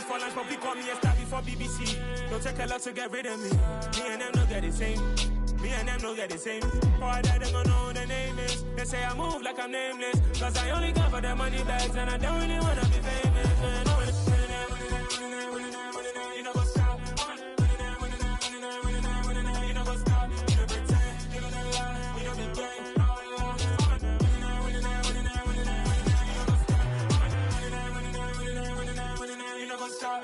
for lunch, but we got me a star before BBC. Don't take a lot to get rid of me. Me and them don't get the same. Me and them don't get the same. For I die, they gon' know who the name is. They say I move like I'm nameless. Cause I only come for the money bags, and I don't really wanna be famous. You know what's up? You know what's up? You know pretend. You know that lie. You know the game. You know what's up?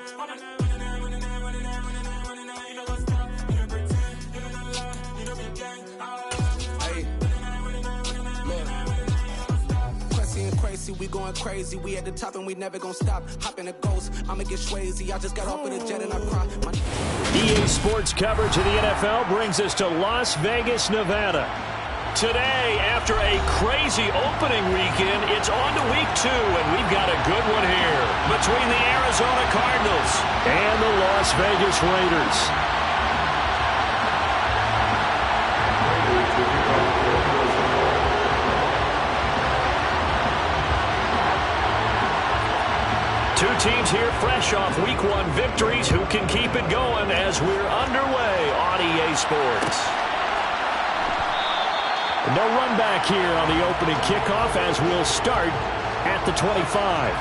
We going crazy, we at the top and we never gonna stop. Hop in a ghost, I'ma get Swayze. I just got off with a jet and I cry. EA Sports coverage of the NFL brings us to Las Vegas, Nevada. Today, after a crazy opening weekend, it's on to week 2, and we've got a good one here between the Arizona Cardinals and the Las Vegas Raiders. Two teams here fresh off Week 1 victories. Who can keep it going as we're underway on EA Sports? No run back here on the opening kickoff as we'll start at the 25.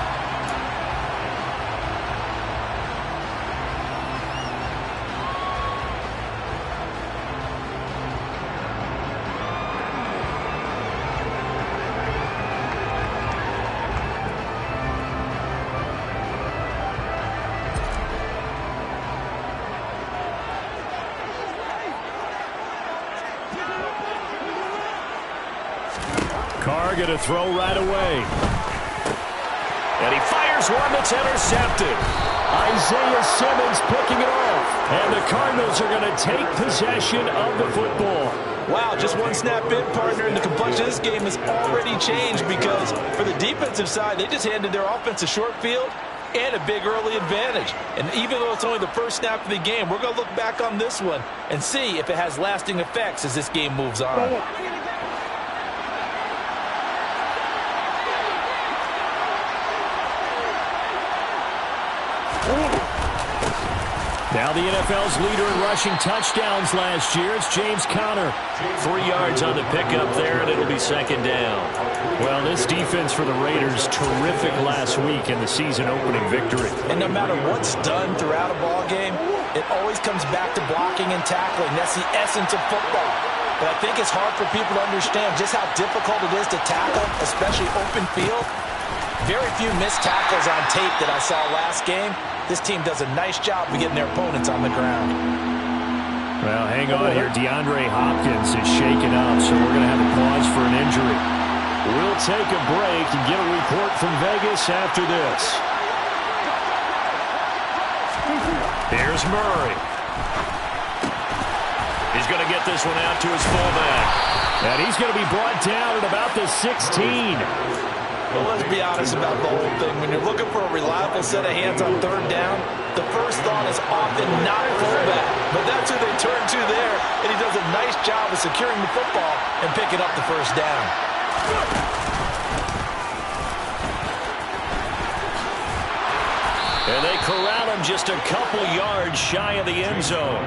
Carr going to throw right away. And he fires one that's intercepted. Isaiah Simmons picking it off. And the Cardinals are going to take possession of the football. Wow, just one snap in, partner, and the complexion of this game has already changed because for the defensive side, they just handed their offense a short field and a big early advantage. And even though it's only the first snap of the game, we're going to look back on this one and see if it has lasting effects as this game moves on. Now the NFL's leader in rushing touchdowns last year, it's James Conner. 3 yards on the pickup there, and it'll be second down. Well, this defense for the Raiders, terrific last week in the season-opening victory. And no matter what's done throughout a ball game, it always comes back to blocking and tackling. That's the essence of football. But I think it's hard for people to understand just how difficult it is to tackle, especially open field. Very few missed tackles on tape that I saw last game. This team does a nice job of getting their opponents on the ground. Well, hang on here. DeAndre Hopkins is shaken up, so we're going to have a pause for an injury. We'll take a break and get a report from Vegas after this. Here's Murray. He's going to get this one out to his fullback. And he's going to be brought down at about the 16. Well, let's be honest about the whole thing. When you're looking for a reliable set of hands on third down, the first thought is often not fullback. But that's who they turn to there, and he does a nice job of securing the football and picking up the first down. And they corral him just a couple yards shy of the end zone.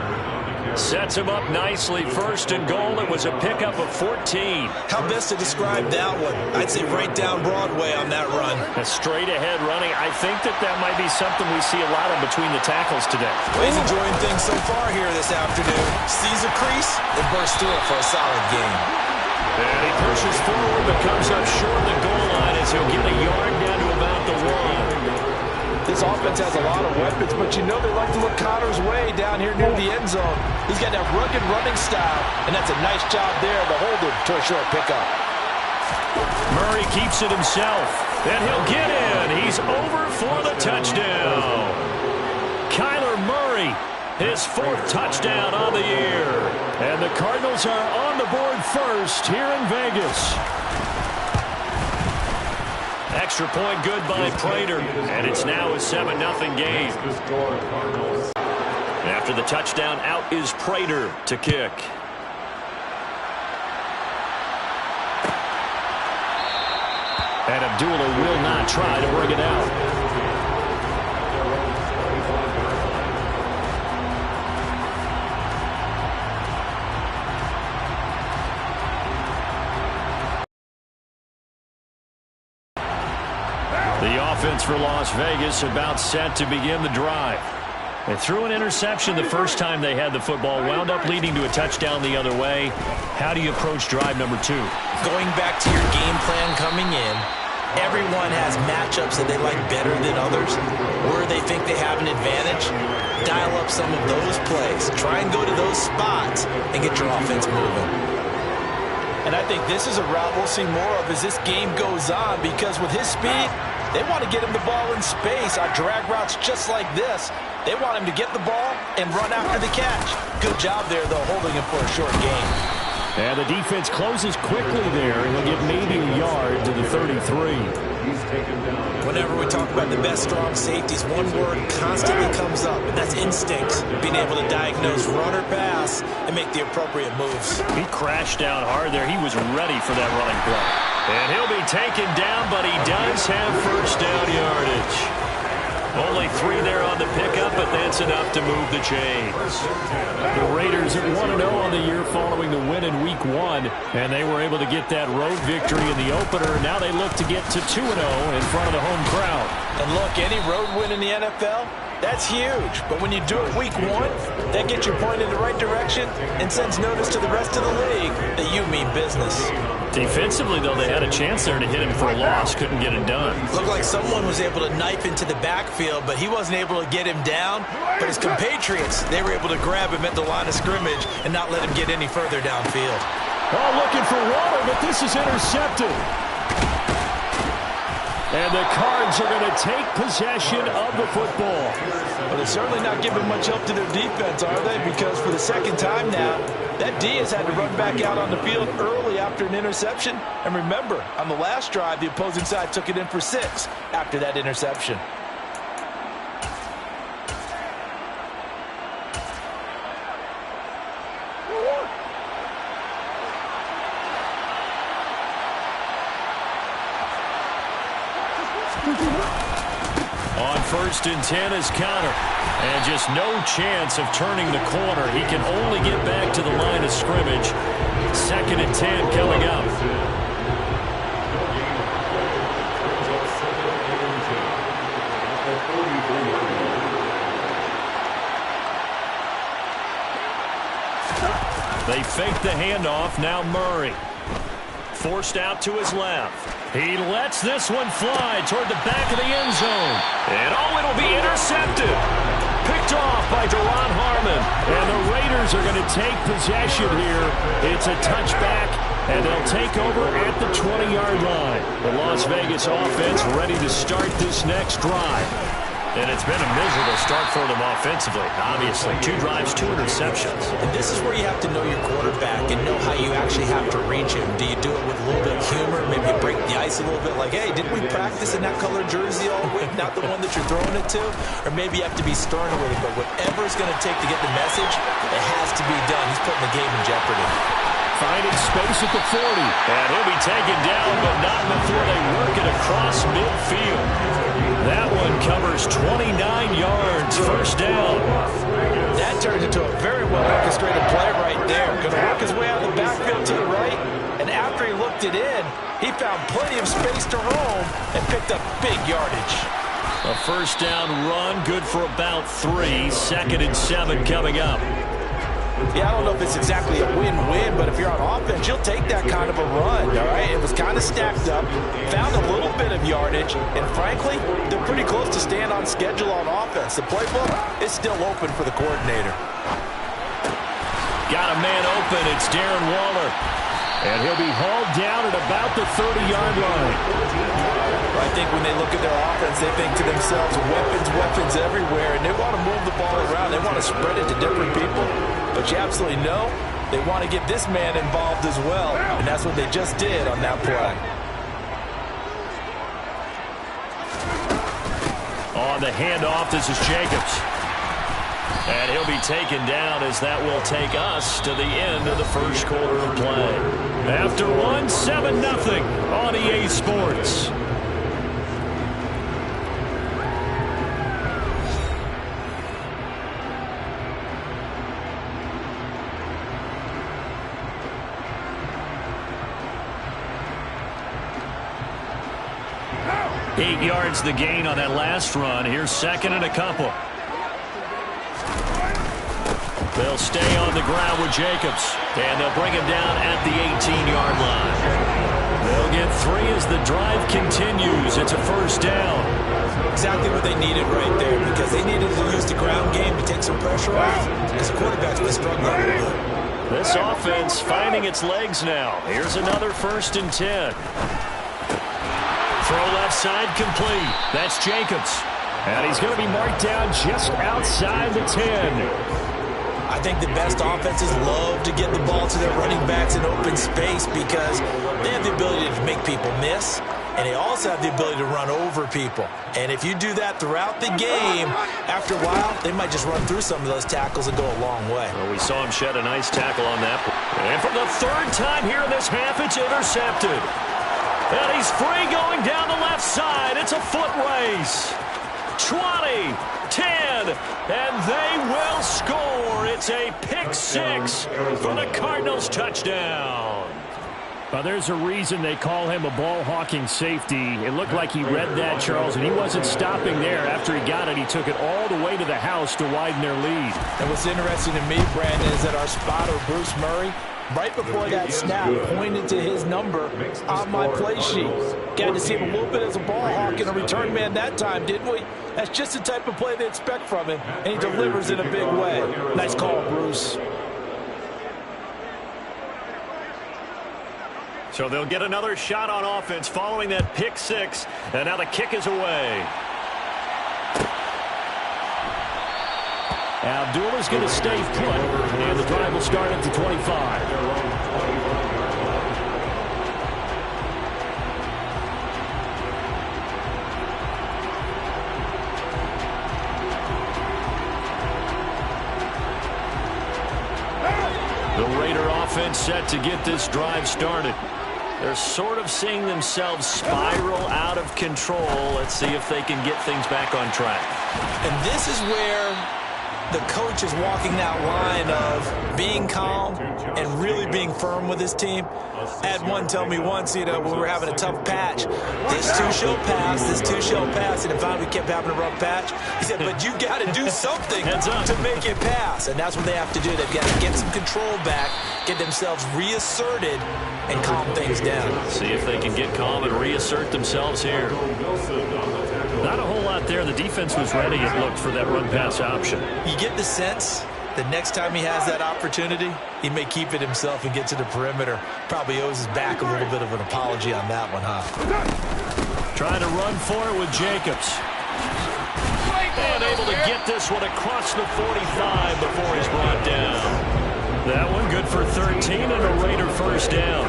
Sets him up nicely. First and goal. It was a pickup of 14. How best to describe that one? I'd say right down Broadway on that run. A straight ahead running. I think that might be something we see a lot of between the tackles today. Well, he's enjoying things so far here this afternoon. Sees a crease and bursts through it for a solid game. And he pushes forward but comes up short of the goal line as he'll get a yard down to about the 1. This offense has a lot of weapons, but you know they like to look Conner's way down here near the end zone. He's got that rugged running style, and that's a nice job there to hold him to a short pickup. Murray keeps it himself, and he'll get in. He's over for the touchdown. Kyler Murray, his 4th touchdown on the year. And the Cardinals are on the board first here in Vegas. Extra point good by Prater, and it's now a 7-0 game. After the touchdown, out is Prater to kick. And Abdullah will not try to bring it out. offense for Las Vegas, about set to begin the drive. They threw an interception the first time they had the football, wound up leading to a touchdown the other way. How do you approach drive number 2? Going back to your game plan coming in, everyone has matchups that they like better than others, where they think they have an advantage. Dial up some of those plays. Try and go to those spots and get your offense moving. And I think this is a route we'll see more of as this game goes on, because with his speed, they want to get him the ball in space on drag routes just like this. They want him to get the ball and run after the catch. Good job there, though, holding him for a short gain. And the defense closes quickly there. He'll get maybe a yard to the 33. Whenever we talk about the best strong safeties, one word constantly comes up, and that's instinct. Being able to diagnose run or pass and make the appropriate moves. He crashed down hard there. He was ready for that running play. And he'll be taken down, but he does have first down yardage. Only 3 there on the pickup, but that's enough to move the chains. The Raiders at 1-0 on the year following the win in Week 1, and they were able to get that road victory in the opener. Now they look to get to 2-0 in front of the home crowd. And look, any road win in the NFL, that's huge. But when you do it Week 1, that gets your point in the right direction and sends notice to the rest of the league that you mean business. Defensively, though, they had a chance there to hit him for a loss. Couldn't get it done. Looked like someone was able to knife into the backfield, but he wasn't able to get him down. But his compatriots, they were able to grab him at the line of scrimmage and not let him get any further downfield. Oh, looking for Water, but this is intercepted. And the Cards are going to take possession of the football. Well, they're certainly not giving much help to their defense, are they? Because for the second time now, that D has had to run back out on the field early after an interception. And remember, on the last drive, the opposing side took it in for 6 after that interception. On 1st and 10 is Connor. And just no chance of turning the corner. He can only get back to the line of scrimmage. 2nd and 10 coming up. They fake the handoff. Now Murray. Forced out to his left. He lets this one fly toward the back of the end zone. And oh, it'll be intercepted. Picked off by Duron Harmon. And the Raiders are going to take possession here. It's a touchback, and they'll take over at the 20-yard line. The Las Vegas offense ready to start this next drive. And it's been a miserable start for them offensively, obviously. 2 drives, 2 interceptions. And this is where you have to know your quarterback and know how you actually have to reach him. Do you do it with a little bit of humor? Maybe you break the ice a little bit like, hey, didn't we practice in that colored jersey all week? Not the one that you're throwing it to? Or maybe you have to be sterner with it. But whatever it's going to take to get the message, it has to be done. He's putting the game in jeopardy. Finding space at the 40. And he'll be taken down, but not before they work it across midfield. That one covers 29 yards. First down. That turns into a very well-orchestrated play right there. Going to work his way out of the backfield to the right. And after he looked it in, he found plenty of space to roam and picked up big yardage. A first down run, good for about 3. 2nd and 7 coming up. Yeah, I don't know if it's exactly a win-win, but if you're on offense, you'll take that kind of a run, all right? It was kind of stacked up, found a little bit of yardage, and frankly, they're pretty close to staying on schedule on offense. The playbook is still open for the coordinator. Got a man open. It's Darren Waller. And he'll be hauled down at about the 30-yard line. I think when they look at their offense, they think to themselves, weapons everywhere, and they want to move the ball around. They want to spread it to different people. But you absolutely know they want to get this man involved as well, and that's what they just did on that play. On the handoff, this is Jacobs. And he'll be taken down as that will take us to the end of the first quarter of play. After one, 7-0 on EA Sports. 8 yards the gain on that last run. Here's second and a couple. They'll stay on the ground with Jacobs, and they'll bring him down at the 18-yard line. They'll get 3 as the drive continues. It's a first down. Exactly what they needed right there, because they needed to use the ground game to take some pressure off, because the quarterback's been struggling a little bit. This offense finding its legs now. Here's another 1st and 10. Throw left side complete. That's Jacobs. And he's going to be marked down just outside the 10. I think the best offenses love to get the ball to their running backs in open space because they have the ability to make people miss, and they also have the ability to run over people. And if you do that throughout the game, after a while, they might just run through some of those tackles and go a long way. Well, we saw him shed a nice tackle on that. And for the 3rd time here in this half, it's intercepted. And he's free going down the left side. It's a foot race. 20, 10, and they will score. It's a pick-6 for the Cardinals touchdown. Well, there's a reason they call him a ball-hawking safety. It looked like he read that, Charles, and he wasn't stopping there. After he got it, he took it all the way to the house to widen their lead. And what's interesting to me, Brandon, is that our spotter, Bruce Murray, right before that snap, pointed to his number on my play sheet. Got to see him a little bit as a ball hawk and a return man that time, didn't we? That's just the type of play they expect from him, and he delivers in a big way. Nice call, Bruce. So they'll get another shot on offense following that pick-6, and now the kick is away. Abdullah's going to stay put, and the drive will start at the 25. The Raider offense set to get this drive started. They're sort of seeing themselves spiral out of control. Let's see if they can get things back on track. And this is where the coach is walking that line of being calm and really being firm with his team. I had one tell me once, when we were having a tough patch, this too shall pass, this too shall pass, and if we kept having a rough patch, he said, but you got to do something to make it pass, and that's what they have to do. They've got to get some control back, get themselves reasserted, and calm things down. See if they can get calm and reassert themselves here. Not a whole lot there. The defense was ready, it looked, for that run-pass option. You get the sense that next time he has that opportunity, he may keep it himself and get to the perimeter. Probably owes his back a little bit of an apology on that one, huh? Trying to run for it with Jacobs. And able to get this one across the 45 before he's brought down. That one good for 13 and a Raider first down.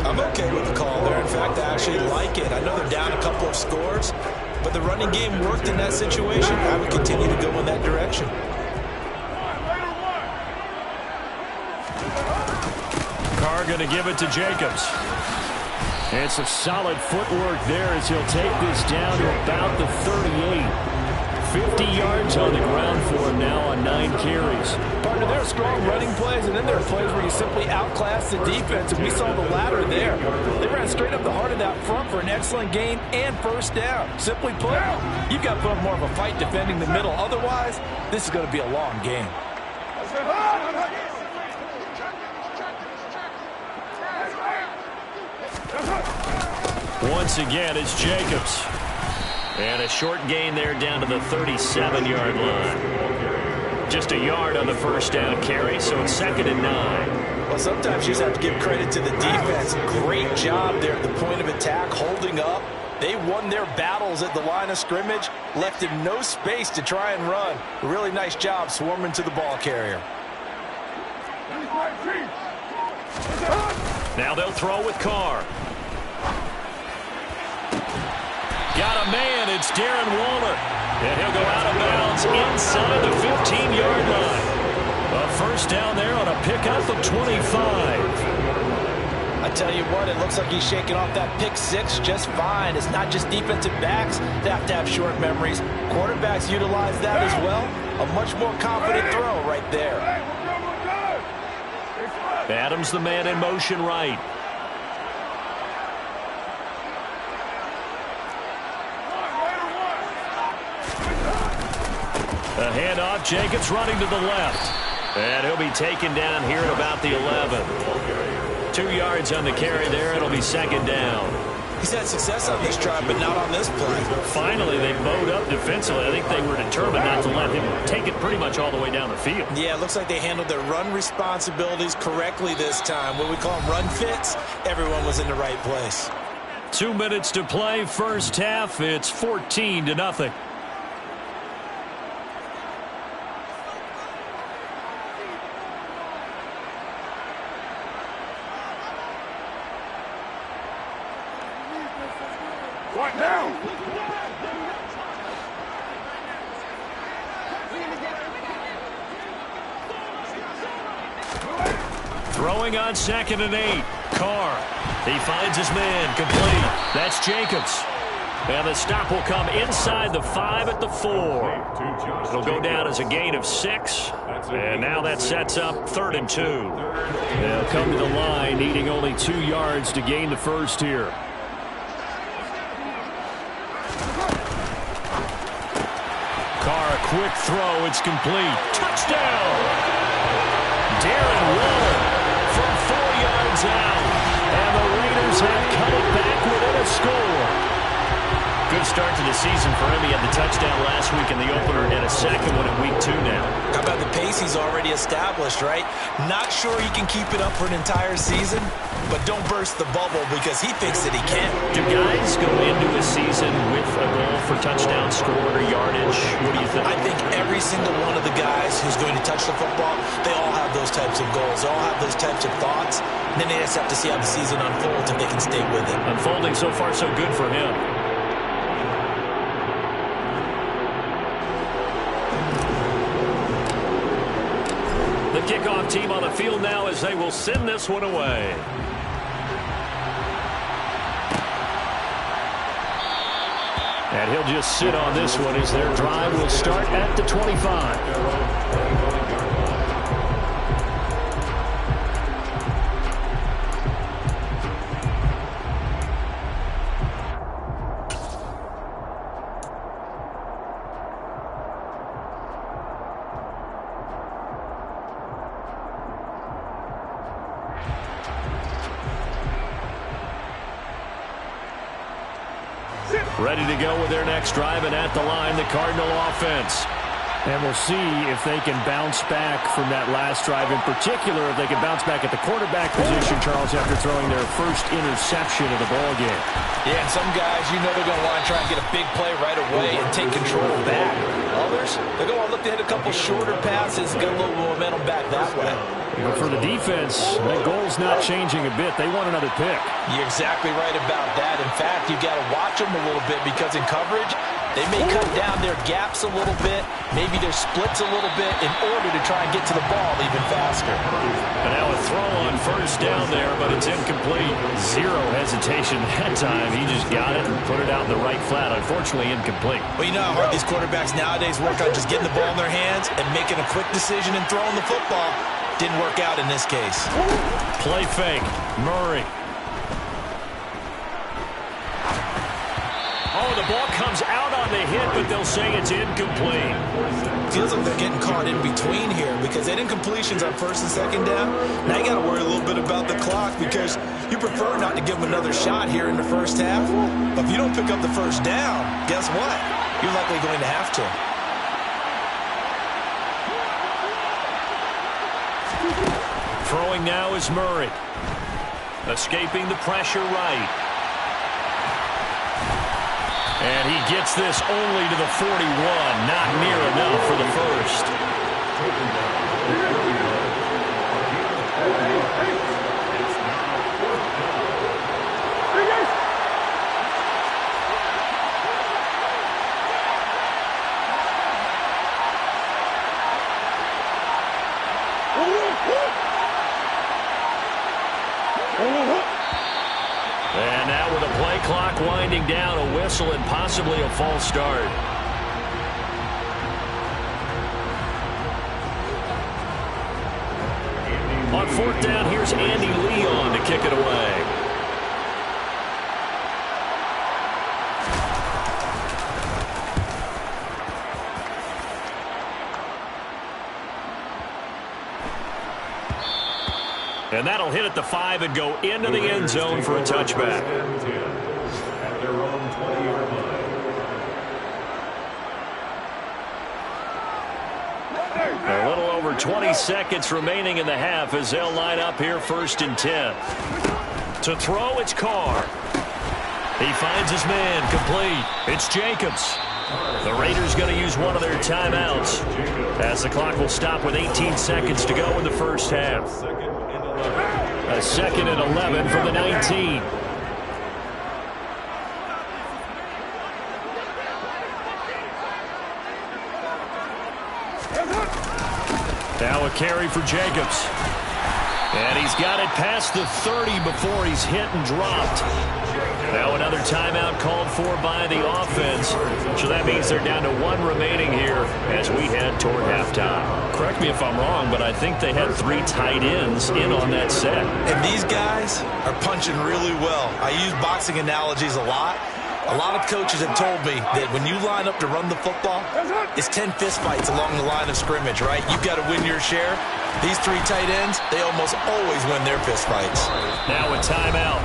I'm okay with the call there. In fact, I actually like it. I know they're down a couple of scores, but the running game worked in that situation. I would continue to go in that direction. Carr going to give it to Jacobs. And some solid footwork there as he'll take this down to about the 38. 50 yards on the ground for him now on 9 carries. Partner, there are strong running plays, and then there are plays where you simply outclass the defense, and we saw the latter there. They ran straight up the heart of that front for an excellent gain and first down. Simply put, you've got to put up more of a fight defending the middle. Otherwise, this is going to be a long game. Once again, it's Jacobs. And a short gain there down to the 37-yard line. Just a yard on the first down carry, so it's 2nd and 9. Well, sometimes you just have to give credit to the defense. Great job there at the point of attack, holding up. They won their battles at the line of scrimmage, left him no space to try and run. A really nice job swarming to the ball carrier. Now they'll throw with Carr. Got a man, it's Darren Waller. And he'll go out of bounds inside the 15-yard line. A first down there on a pickup of 25. I tell you what, it looks like he's shaking off that pick 6 just fine. It's not just defensive backs that have to have short memories. Quarterbacks utilize that as well. A much more confident throw right there. Adams the man in motion right. A handoff, Jacobs running to the left. And he'll be taken down here at about the 11. 2 yards on the carry there. It'll be second down. He's had success on this drive, but not on this play. Finally, they bowed up defensively. I think they were determined not to let him take it pretty much all the way down the field. Yeah, it looks like they handled their run responsibilities correctly this time. What we call them run fits, everyone was in the right place. 2 minutes to play, first half. It's 14-0. What now? Throwing on 2nd and 8. Carr. He finds his man. Complete. That's Jacobs. And the stop will come inside the 5 at the 4. It'll go down as a gain of 6. And now that sets up 3rd and 2. They'll come to the line needing only 2 yards to gain the first here. Carr, a quick throw. It's complete. Touchdown! Darren Waller from 4 yards out. And the Raiders have cut it back within a score. Good start to the season for him. He had the touchdown last week in the opener and a second one in week 2 now. How about the pace he's already established, right? Not sure he can keep it up for an entire season, but don't burst the bubble because he thinks that he can. Do guys go into a season with a goal for touchdown scored or yardage? What do you think? I think every single one of the guys who's going to touch the football, they all have those types of goals. They all have those types of thoughts. And then they just have to see how the season unfolds if they can stay with it. Unfolding so far so good for him. The kickoff team on the field now as they will send this one away. And he'll just sit on this one as their drive will start at the 25. Ready to go with their next drive, and at the line, the Cardinal offense. And we'll see if they can bounce back from that last drive. In particular, if they can bounce back at the quarterback position, Charles, after throwing their first interception of the ballgame. Yeah, and some guys, you know they're going to want to try and get a big play right away and take control back. Others, they're going to look to hit a couple shorter passes and get a little momentum back that way. But for the defense, that goal's not changing a bit. They want another pick. You're exactly right about that. In fact, you've got to watch them a little bit because in coverage, they may cut down their gaps a little bit, maybe their splits a little bit in order to try and get to the ball even faster. And now a throw on first down there, but it's incomplete. Zero hesitation that time. He just got it and put it out in the right flat. Unfortunately, incomplete. Well, you know how hard these quarterbacks nowadays work on just getting the ball in their hands and making a quick decision and throwing the football. Didn't work out in this case. Play fake. Murray. Oh, the ball comes out on the hit, but they'll say it's incomplete. Feels like they're getting caught in between here because they had incompletions on first and second down. Now you got to worry a little bit about the clock because you prefer not to give them another shot here in the first half. But if you don't pick up the first down, guess what? You're likely going to have to. Throwing now is Murray. Escaping the pressure right. And he gets this only to the 41. Not near enough for the first. And now with the play clock winding down, a whistle and possibly a false start. On fourth down, here's Andy Leon to kick it away. And that'll hit at the 5 and go into the end zone for a touchback. At their own 20-yard line. A little over 20 seconds remaining in the half as they'll line up here 1st and 10. To throw, it's Carr. He finds his man, complete. It's Jacobs. The Raiders going to use one of their timeouts as the clock will stop with 18 seconds to go in the first half. A 2nd and 11 from the 19. Now a carry for Jacobs. And he's got it past the 30 before he's hit and dropped. Now another timeout called for by the offense. So that means they're down to 1 remaining here as we head toward halftime. Correct me if I'm wrong, but I think they had 3 tight ends in on that set. And these guys are punching really well. I use boxing analogies a lot. A lot of coaches have told me that when you line up to run the football, it's 10 fistfights along the line of scrimmage, right? You've got to win your share. These 3 tight ends, they almost always win their fistfights. Now a timeout.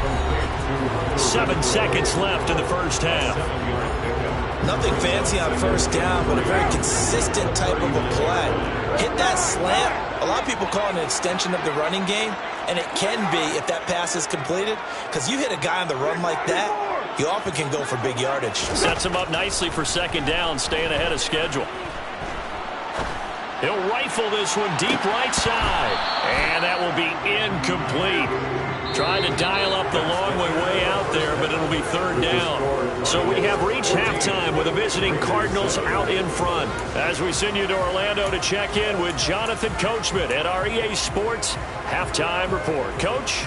7 seconds left in the first half. Nothing fancy on first down, but a very consistent type of a play. Hit that slant. A lot of people call it an extension of the running game, and it can be if that pass is completed, because you hit a guy on the run like that, you often can go for big yardage. Sets him up nicely for 2nd down, staying ahead of schedule. He'll rifle this one deep right side. And that will be incomplete. Trying to dial up the long way out there, but it'll be 3rd down. So we have reached halftime with the visiting Cardinals out in front. As we send you to Orlando to check in with Jonathan Coachman at our EA Sports Halftime Report. Coach?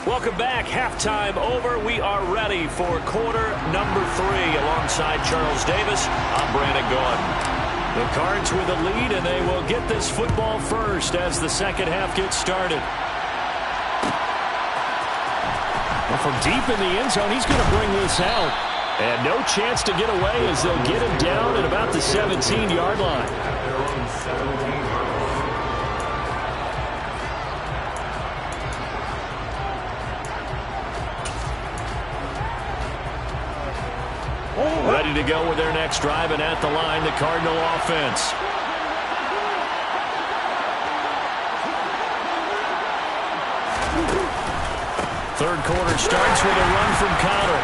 Welcome back. Halftime over. We are ready for quarter number 3 alongside Charles Davis. I'm Brandon Gordon. The Cards with a lead, and they will get this football first as the second half gets started. Well, from deep in the end zone, he's going to bring this out. And no chance to get away as they'll get him down at about the 17-yard line. Ready to go with their next drive, and at the line, the Cardinal offense. Third quarter starts with a run from Connor.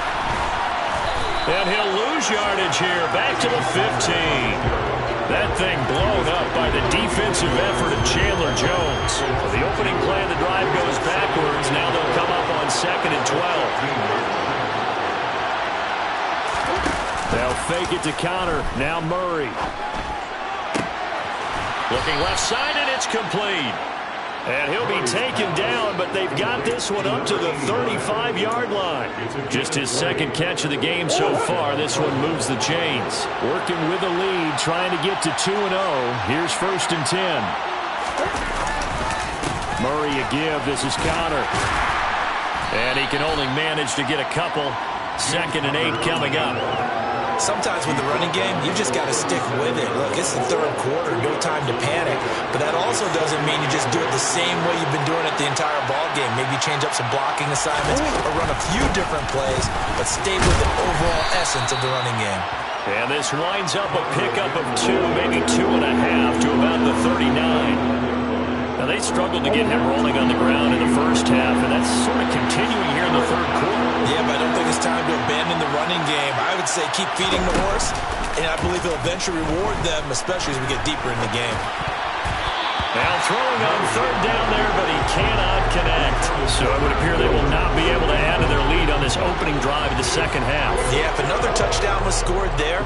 And he'll lose yardage here, back to the 15. That thing blown up by the defensive effort of Chandler Jones. The opening play of the drive goes backwards. Now they'll come up on 2nd and 12. They'll fake it to Connor. Now Murray. Looking left side, and it's complete. And he'll be taken down, but they've got this one up to the 35-yard line. Just his 2nd catch of the game so far. This one moves the chains. Working with the lead, trying to get to 2-0. Here's 1st and 10. Murray a give. This is Connor. And he can only manage to get a couple. 2nd and 8 coming up. Sometimes with the running game, you just got to stick with it. Look, it's the 3rd quarter, no time to panic. But that also doesn't mean you just do it the same way you've been doing it the entire ball game. Maybe change up some blocking assignments or run a few different plays, but stay with the overall essence of the running game. And this winds up a pickup of 2, maybe 2.5 to about the 39. Now, they struggled to get him rolling on the ground in the first half, and that's sort of continuing here in the 3rd quarter. Yeah, but I don't think it's time to abandon the running game. I would say keep feeding the horse, and I believe he'll eventually reward them, especially as we get deeper in the game. Now throwing on 3rd down there, but he cannot connect. So it would appear they will not be able to add to their lead on this opening drive of the second half. Yeah, if another touchdown was scored there,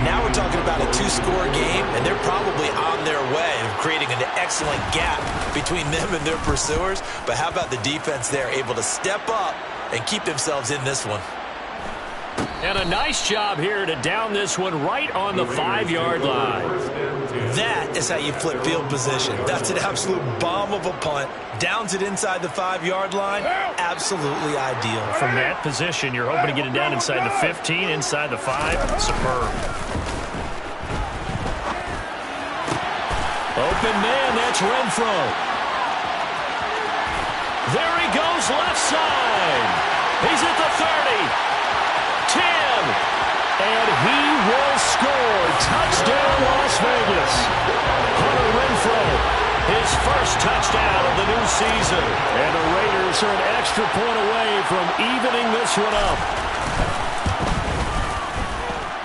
now we're talking about a 2-score game, and they're probably on their way of creating an excellent gap between them and their pursuers. But how about the defense there, able to step up and keep themselves in this one? And a nice job here to down this one right on the 5-yard line. That is how you flip field position. That's an absolute bomb of a punt. Downs it inside the 5-yard line. Absolutely ideal. From that position, you're hoping to get it down inside the 15, inside the 5. Superb. Open man, that's Renfro. There he goes, left side. He's at the 30. 10, and he will score. Touchdown, Las Vegas. Hunter Renfro, his first touchdown of the new season. And the Raiders are an extra point away from evening this one up.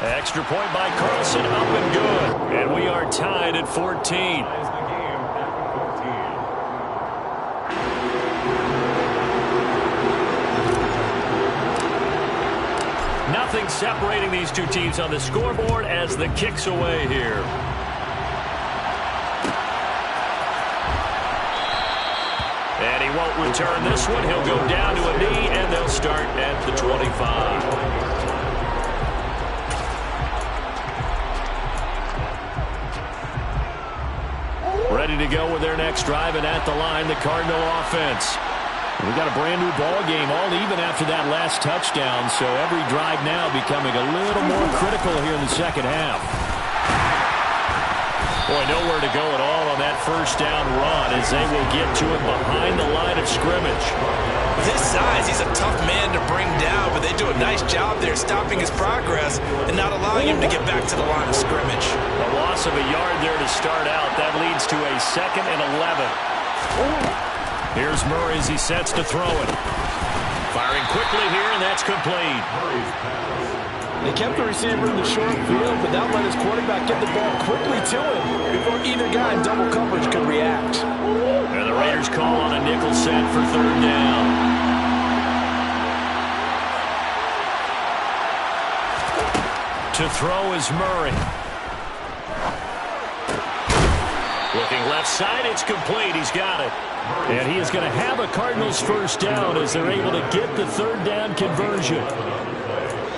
Extra point by Carlson, up and good. And we are tied at 14. Nothing separating these two teams on the scoreboard as the kick's away here. And he won't return this one. He'll go down to a knee, and they'll start at the 25. Ready to go with their next drive, and at the line, the Cardinal offense. We got a brand new ball game, all even after that last touchdown, so every drive now becoming a little more critical here in the second half. Boy, nowhere to go at all on that first down run as they will get to it behind the line of scrimmage. This size, he's a tough man to bring down, but they do a nice job there stopping his progress and not allowing him to get back to the line of scrimmage. A loss of a yard there to start out. That leads to a 2nd and 11. Here's Murray as he sets to throw it. Firing quickly here, and that's complete. They kept the receiver in the short field, but that let his quarterback get the ball quickly to him before either guy in double coverage could react. And the Raiders call on a nickel set for 3rd down. To throw is Murray. Looking left side, it's complete. He's got it. And he is going to have a Cardinals first down as they're able to get the 3rd down conversion.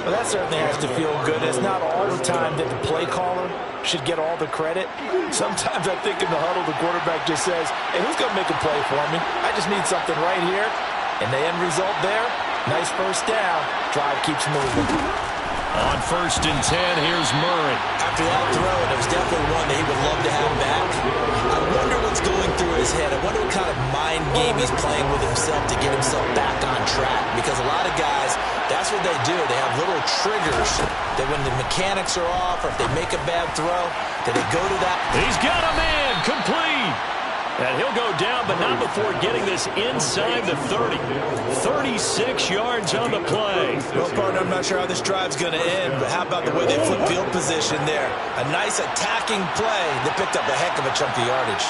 Well, that certainly has to feel good. It's not all the time that the play caller should get all the credit. Sometimes I think in the huddle, the quarterback just says, hey, who's going to make a play for me? I just need something right here. And the end result there, nice first down. Drive keeps moving. On 1st and 10, here's Murray. After that throw, and it was definitely one that he would love to have back. I wonder what's going through his head. I wonder what kind of mind game he's playing with himself to get himself back on track. Because a lot of guys, that's what they do. They have little triggers that when the mechanics are off or if they make a bad throw, that they go to that. He's got a man, complete. And he'll go down, but not before getting this inside the 30. 36 yards on the play. Well, partner, I'm not sure how this drive's going to end, but how about the way they flip field position there? A nice attacking play that picked up a heck of a chunk of yardage.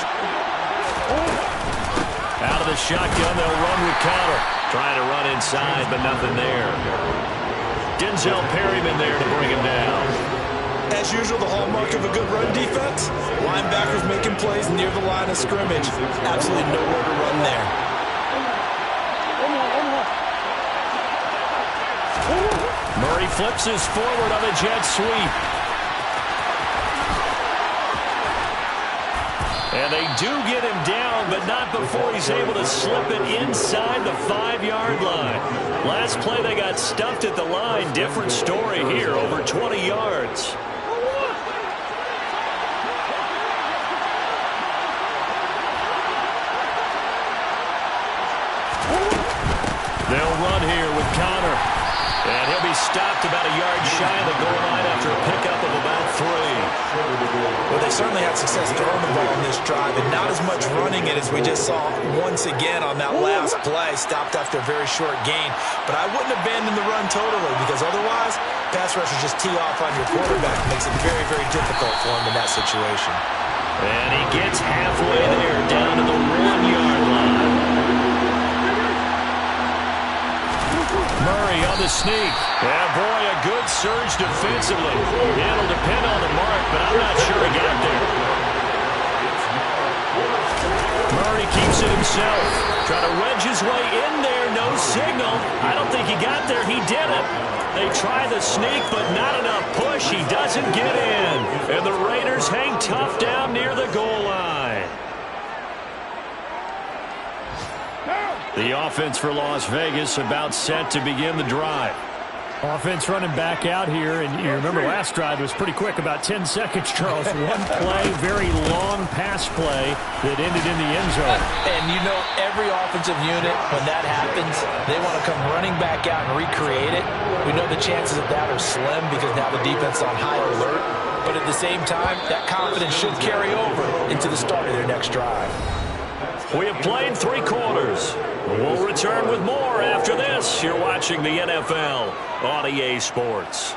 Out of the shotgun, they'll run with counter. Trying to run inside, but nothing there. Denzel Perryman there to bring him down. As usual, the hallmark of a good run defense, linebackers making plays near the line of scrimmage. Absolutely nowhere to run there. Murray flips his forward on a jet sweep. And they do get him down, but not before he's able to slip it inside the 5-yard line. Last play, they got stuffed at the line. Different story here, over 20 yards. They'll run here with Connor. And he'll be stopped about a yard shy of the goal line after a pickup of about 3. Well, they certainly had success throwing the ball in this drive, and not as much running it as we just saw once again on that last play, stopped after a very short gain. But I wouldn't abandon the run totally, because otherwise, pass rushers just tee off on your quarterback. It makes it very, very difficult for him in that situation. And he gets halfway there, down to the 1-yard line. Murray on the sneak. Yeah, boy, a good surge defensively. It'll depend on the mark, but I'm not sure he got there. Murray keeps it himself. Trying to wedge his way in there. No signal. I don't think he got there. He did it. They try the sneak, but not enough push. He doesn't get in. And the Raiders hang tough down near the goal line. The offense for Las Vegas about set to begin the drive. Offense running back out here, and you remember last drive was pretty quick, about 10 seconds, Charles. One play, very long pass play that ended in the end zone. And you know every offensive unit, when that happens, they want to come running back out and recreate it. We know the chances of that are slim because now the defense is on high alert. But at the same time, that confidence should carry over into the start of their next drive. We have played 3 quarters. We'll return with more after this. You're watching the NFL on EA Sports.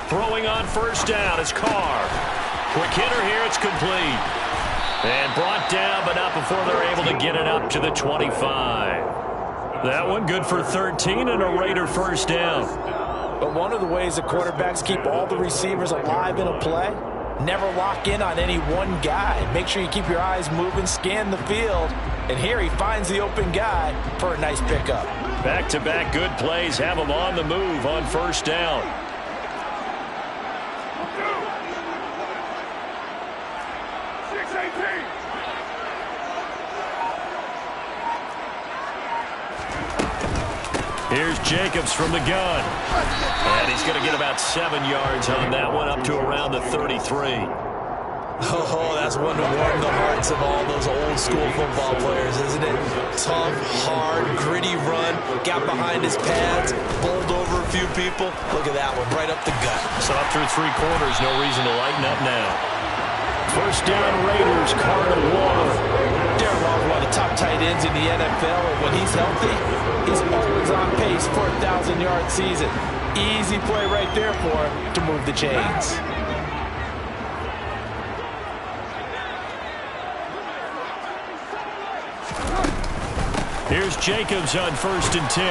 Throwing on first down is Carr. Quick hitter here, it's complete. And brought down, but not before they're able to get it up to the 25. That one good for 13 and a Raider first down. But one of the ways the quarterbacks keep all the receivers alive in a play, never lock in on any one guy. Make sure you keep your eyes moving, scan the field. And here he finds the open guy for a nice pickup. Back-to-back good plays have him on the move on first down. Here's Jacobs from the gun. And he's going to get about 7 yards on that one, up to around the 33. Oh, that's one to warm the hearts of all those old-school football players, isn't it? Tough, hard, gritty run, got behind his pads, bowled over a few people. Look at that one, right up the gut. So up through 3 quarters, no reason to lighten up now. First down, Raiders, Cardinals Waller. Darren Waller, one of the top tight ends in the NFL, and when he's healthy, he's always on pace for a 1,000-yard season. Easy play right there for him to move the chains. Here's Jacobs on first and 10.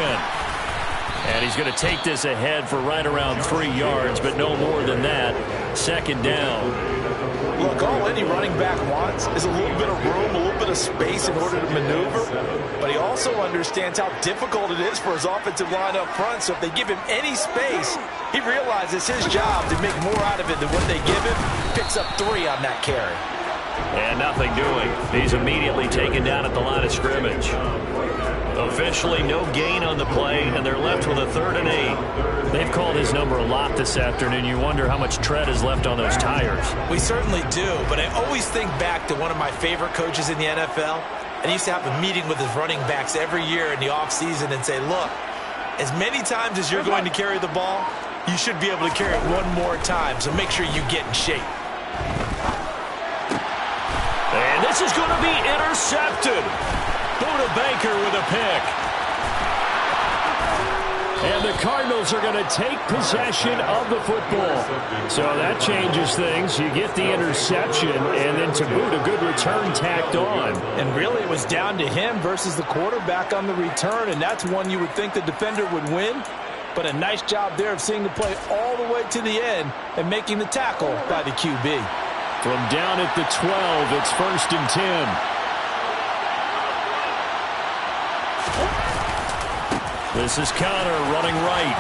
And he's going to take this ahead for right around 3 yards, but no more than that. Second down. Look, all any running back wants is a little bit of room, a little bit of space in order to maneuver. But he also understands how difficult it is for his offensive line up front. So if they give him any space, he realizes his job to make more out of it than what they give him. Picks up 3 on that carry. And nothing doing. He's immediately taken down at the line of scrimmage. Officially no gain on the play, and they're left with a 3rd and 8. They've called his number a lot this afternoon. You wonder how much tread is left on those tires. We certainly do, but I always think back to one of my favorite coaches in the NFL, and he used to have a meeting with his running backs every year in the offseason and say, look, as many times as you're going to carry the ball, you should be able to carry it one more time, so make sure you get in shape. And this is going to be intercepted. Buda Baker with a pick. And the Cardinals are going to take possession of the football. So that changes things. You get the interception, and then to boot, a good return tacked on. And really, it was down to him versus the quarterback on the return, and that's one you would think the defender would win. But a nice job there of seeing the play all the way to the end and making the tackle by the QB. From down at the 12, it's first and 10. This is Connor running right.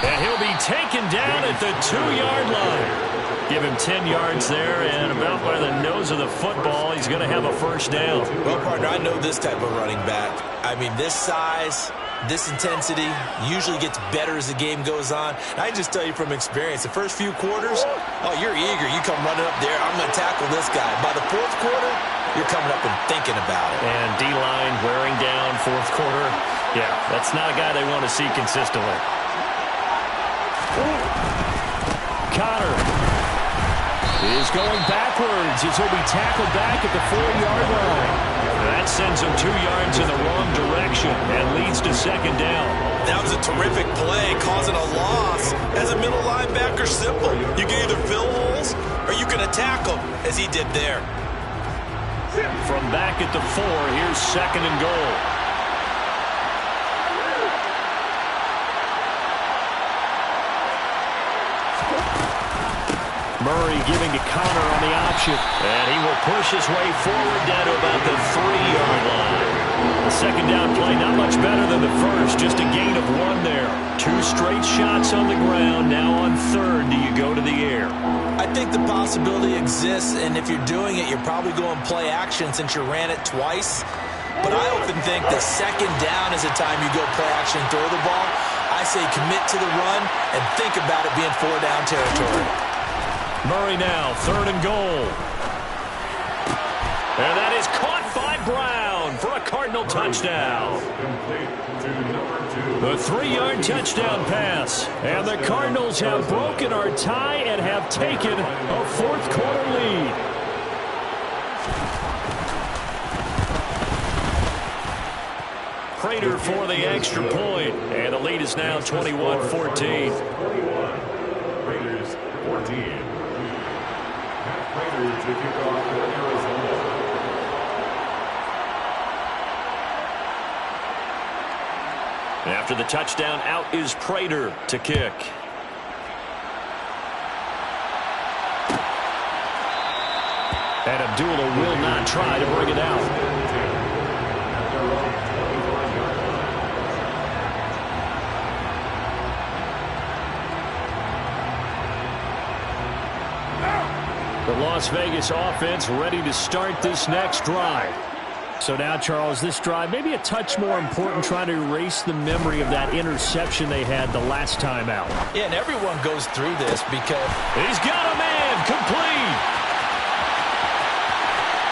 And he'll be taken down at the 2-yard line. Give him 10 yards there, and about by the nose of the football, he's going to have a first down. Well, partner, I know this type of running back. I mean, this size, this intensity usually gets better as the game goes on. And I can just tell you from experience, the first few quarters, oh, you're eager. You come running up there, I'm going to tackle this guy. By the 4th quarter, you're coming up and thinking about it. And D-line wearing down 4th quarter. Yeah, that's not a guy they want to see consistently. Connor is going backwards as he'll be tackled back at the 4-yard line. That's That sends him 2 yards in the wrong direction and leads to second down. That was a terrific play, causing a loss. As a middle linebacker, simple. You can either fill holes or you can attack them, as he did there. From back at the 4, here's second and goal. Murray giving to Connor on the option. And he will push his way forward down to about the 3-yard line. The second down play, not much better than the first. Just a gain of 1 there. 2 straight shots on the ground. Now on third, do you go to the air? I think the possibility exists, and if you're doing it, you're probably going play action since you ran it twice. But I often think that second down is the time you go play action and throw the ball. I say commit to the run and think about it being 4-down territory. Murray now, third and goal. And that is caught by Brown for a Cardinal touchdown. The 3-yard touchdown pass. And the Cardinals have broken our tie and have taken a fourth-quarter lead. Prater for the extra point. And the lead is now 21-14. Raiders 14. Raiders to kick off for Arizona. After the touchdown, out is Prater to kick. And Abdullah will not try to bring it out. The Las Vegas offense ready to start this next drive. So now, Charles, this drive maybe a touch more important, trying to erase the memory of that interception they had the last time out. Yeah, and everyone goes through this because he's got a man complete.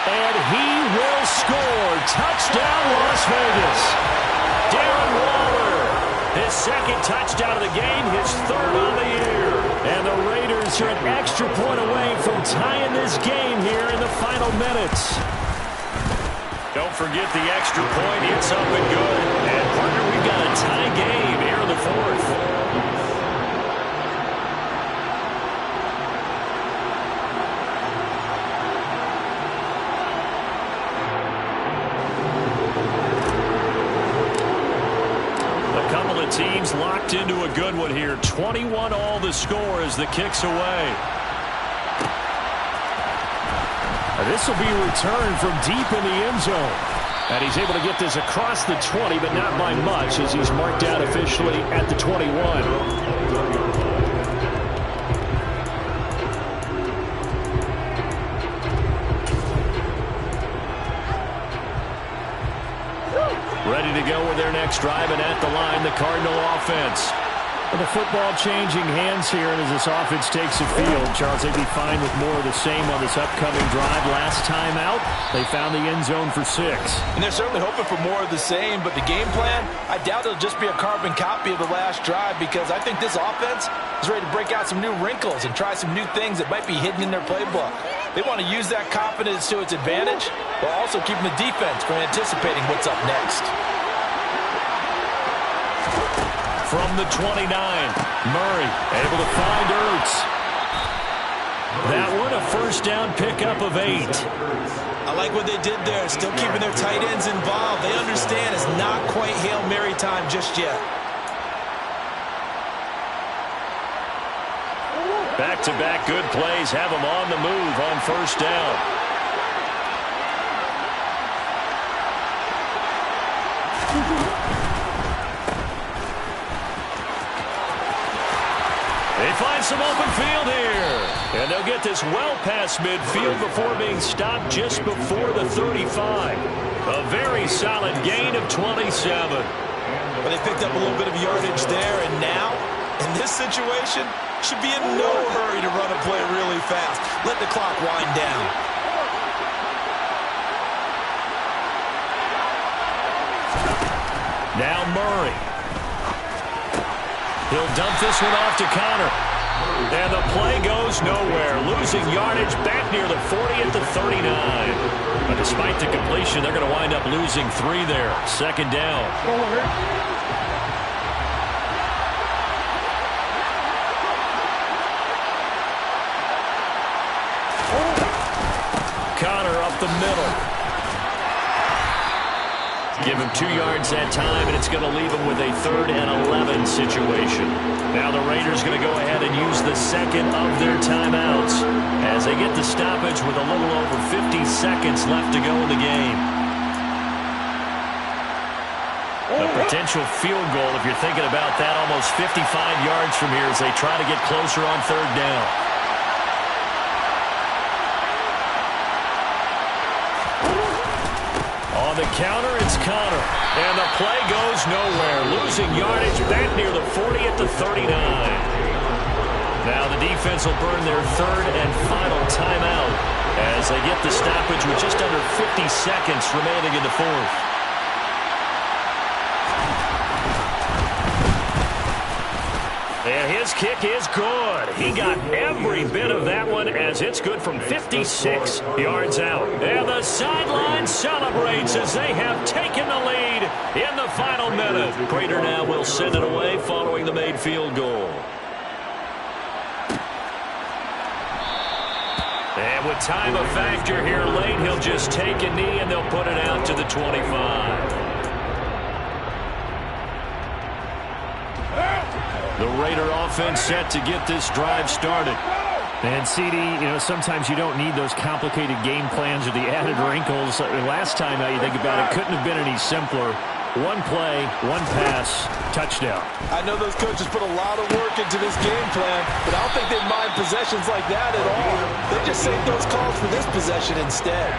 And he will score. Touchdown, Las Vegas. Darren Waller, his second touchdown of the game, his third on the year. And the Raiders are an extra point away from tying this game here in the final minutes. Don't forget the extra point. It's up and good. And, partner, we've got a tie game here in the fourth. A couple of teams locked into a good one here. 21 all the score as the kick's away. This will be returned from deep in the end zone. And he's able to get this across the 20, but not by much, as he's marked out officially at the 21. Ready to go with their next drive, and at the line, the Cardinal offense. Well, the football changing hands here, and as this offense takes the field, Charles, they'd be fine with more of the same on this upcoming drive. Last time out, they found the end zone for 6. And they're certainly hoping for more of the same, but the game plan, I doubt it'll just be a carbon copy of the last drive, because I think this offense is ready to break out some new wrinkles and try some new things that might be hidden in their playbook. They want to use that confidence to its advantage, while also keeping the defense from anticipating what's up next. From the 29, Murray able to find Ertz. That one a first down pickup of 8. I like what they did there, still keeping their tight ends involved. They understand it's not quite Hail Mary time just yet. Back-to-back good plays have them on the move on first down. They find some open field here. And they'll get this well past midfield before being stopped just before the 35. A very solid gain of 27. But they picked up a little bit of yardage there, and now, in this situation, should be in no hurry to run a play really fast. Let the clock wind down. Now Murray. He'll dump this one off to Connor. And the play goes nowhere. Losing yardage back near the 40 at the 39. But despite the completion, they're going to wind up losing 3 there. Second down. Connor up the middle. Give him 2 yards that time, and it's going to leave him with a 3rd and 11 situation. Now the Raiders going to go ahead and use the second of their timeouts as they get the stoppage with a little over 50 seconds left to go in the game. A potential field goal, if you're thinking about that, almost 55 yards from here as they try to get closer on 3rd down. On the counter, it's Connor. And the play goes nowhere. Losing yardage back near the 40 at the 39. Now the defense will burn their 3rd and final timeout as they get the stoppage with just under 50 seconds remaining in the 4th. And his kick is good. He got every bit of that one as it's good from 56 yards out. And the sideline celebrates as they have taken the lead in the final minute. Prater now will send it away following the made field goal. And with time a factor here late, he'll just take a knee and they'll put it out to the 25. The Raider offense set to get this drive started. And, CD, sometimes you don't need those complicated game plans or the added wrinkles. Last time, now you think about it, couldn't have been any simpler. 1 play, 1 pass, touchdown. I know those coaches put a lot of work into this game plan, but I don't think they mind possessions like that at all. They just save those calls for this possession instead.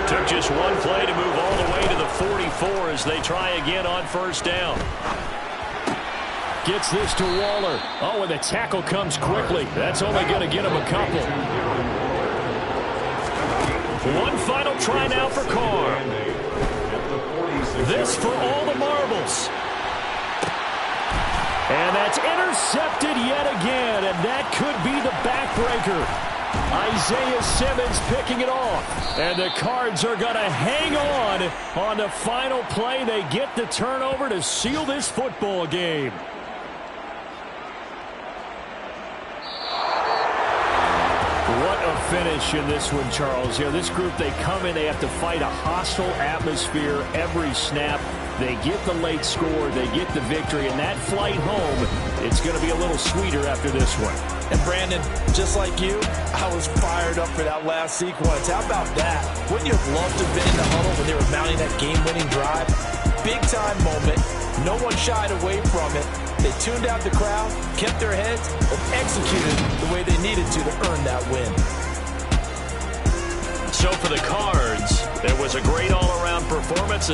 Took just 1 play to move all the way to the 44 as they try again on 1st down. Gets this to Waller. Oh, and the tackle comes quickly. That's only going to get him a couple. 1 final try now for Carr. This for all the marbles. And that's intercepted yet again, and that could be the backbreaker. Isaiah Simmons picking it off. And the Cards are going to hang on the final play. They get the turnover to seal this football game. What a finish in this one, Charles. This group, they come in, they have to fight a hostile atmosphere every snap. They get the late score, they get the victory, and that flight home, it's going to be a little sweeter after this one. And Brandon, just like you, I was fired up for that last sequence. How about that? Wouldn't you have loved to have been in the huddle when they were mounting that game-winning drive? Big-time moment. No one shied away from it. They tuned out the crowd, kept their heads, and executed the way they needed to earn that win. So for the Cards, it was a great all-around performance.